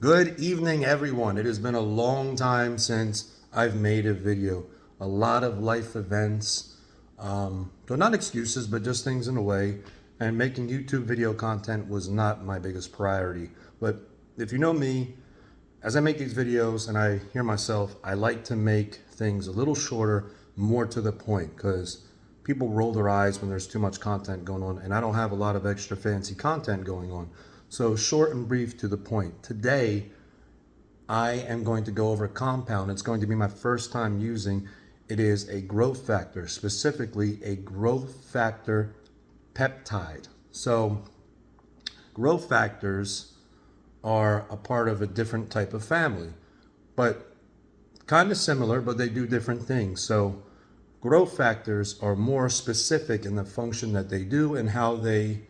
Good evening, everyone. It has been a long time since I've made a video. A lot of life events, so not excuses, but just things in the way. And making YouTube video content was not my biggest priority. But if you know me, as I make these videos and I hear myself, I like to make things a little shorter, more to the point, because people roll their eyes when there's too much content going on, and I don't have a lot of extra fancy content going on. So short and brief to the point. Today, I am going to go over a compound. It's going to be my first time using. It is a growth factor, specifically a growth factor peptide. So growth factors are a part of a different type of family, but kind of similar, but they do different things. So growth factors are more specific in the function that they do and how they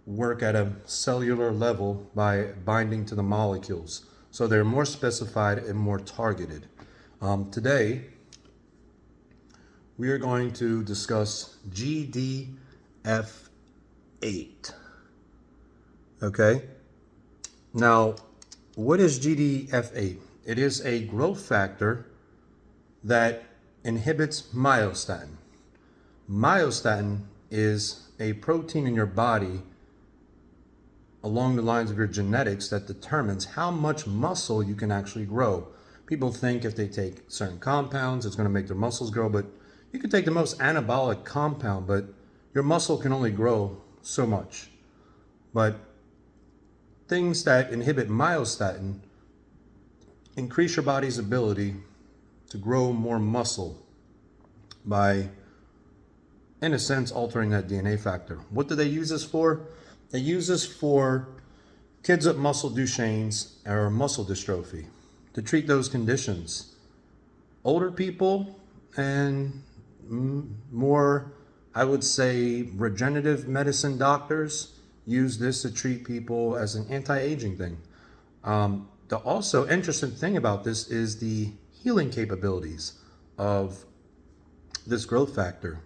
work at a cellular level by binding to the molecules. So they're more specified and more targeted. Today, we are going to discuss GDF8. Okay? Now, what is GDF8? It is a growth factor that inhibits mayostatin. Mayostatin is a protein in your body along the lines of your genetics that determines how much muscle you can actually grow. People think if they take certain compounds, it's going to make their muscles grow, but you can take the most anabolic compound, but your muscle can only grow so much. But things that inhibit myostatin increase your body's ability to grow more muscle by, in a sense, altering that DNA factor. What do they use this for? They use this for kids with muscle Duchenne's or muscle dystrophy, to treat those conditions. Older people and more, I would say, regenerative medicine doctors use this to treat people as an anti-aging thing. The also interesting thing about this is the healing capabilities of this growth factor.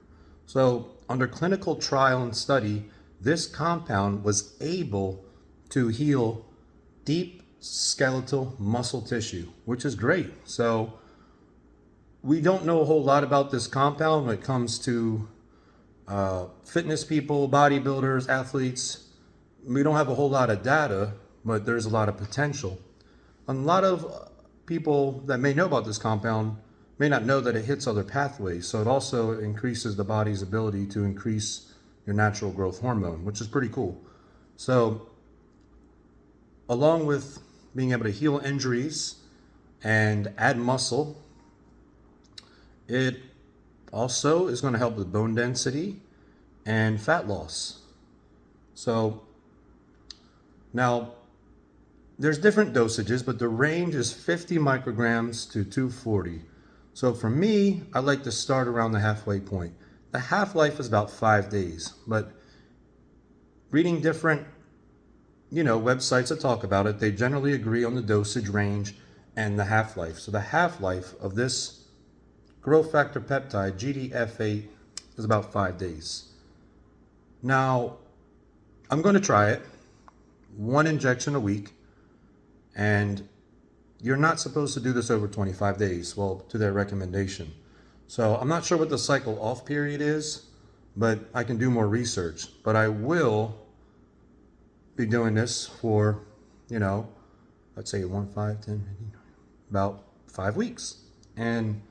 So under clinical trial and study, this compound was able to heal deep skeletal muscle tissue, which is great. So we don't know a whole lot about this compound when it comes to fitness people, bodybuilders, athletes. We don't have a whole lot of data, but there's a lot of potential. A lot of people that may know about this compound may not know that it hits other pathways. So it also increases the body's ability to increase your natural growth hormone, which is pretty cool. So along with being able to heal injuries and add muscle, it also is going to help with bone density and fat loss. So now there's different dosages, but the range is 50 micrograms to 240. So for me, I like to start around the halfway point. The half-life is about 5 days, but reading different, websites that talk about it, they generally agree on the dosage range and the half-life. So the half-life of this growth factor peptide, GDF8, is about 5 days. Now, I'm going to try it, 1 injection a week, and you're not supposed to do this over 25 days, well, to their recommendation. So I'm not sure what the cycle off period is, but I can do more research. But I will be doing this for, let's say 1, 5, 10, 15, about 5 weeks. And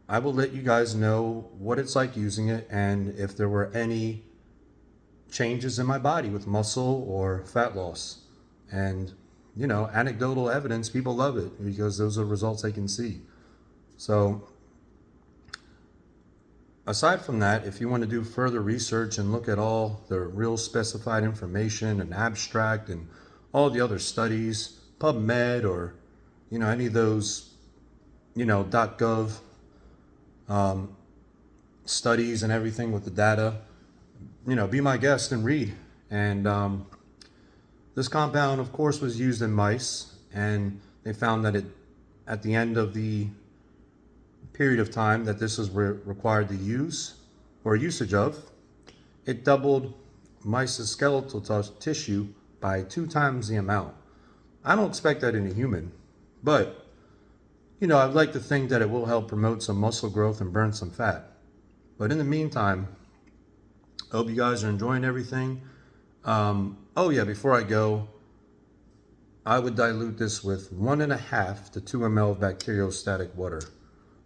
I will let you guys know what it's like using it and if there were any changes in my body with muscle or fat loss. And, anecdotal evidence, people love it because those are results they can see. So aside from that, if you want to do further research and look at all the real specified information and abstract and all the other studies, PubMed or, any of those, .gov studies and everything with the data, be my guest and read. And this compound, of course, was used in mice, and they found that at the end of the period of time that this is required to use or usage of, it doubled mice's skeletal tissue by 2 times the amount. I don't expect that in a human, but I'd like to think that it will help promote some muscle growth and burn some fat. But in the meantime, I hope you guys are enjoying everything. Oh yeah, before I go, I would dilute this with 1.5 to 2 ml of bacteriostatic water.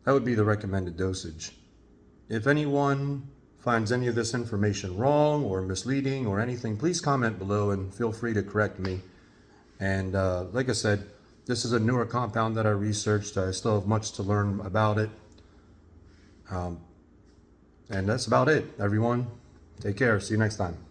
That would be the recommended dosage. If anyone finds any of this information wrong or misleading or anything, please comment below and feel free to correct me. And like I said, this is a newer compound that I researched. I still have much to learn about it. And that's about it, everyone. Take care. See you next time.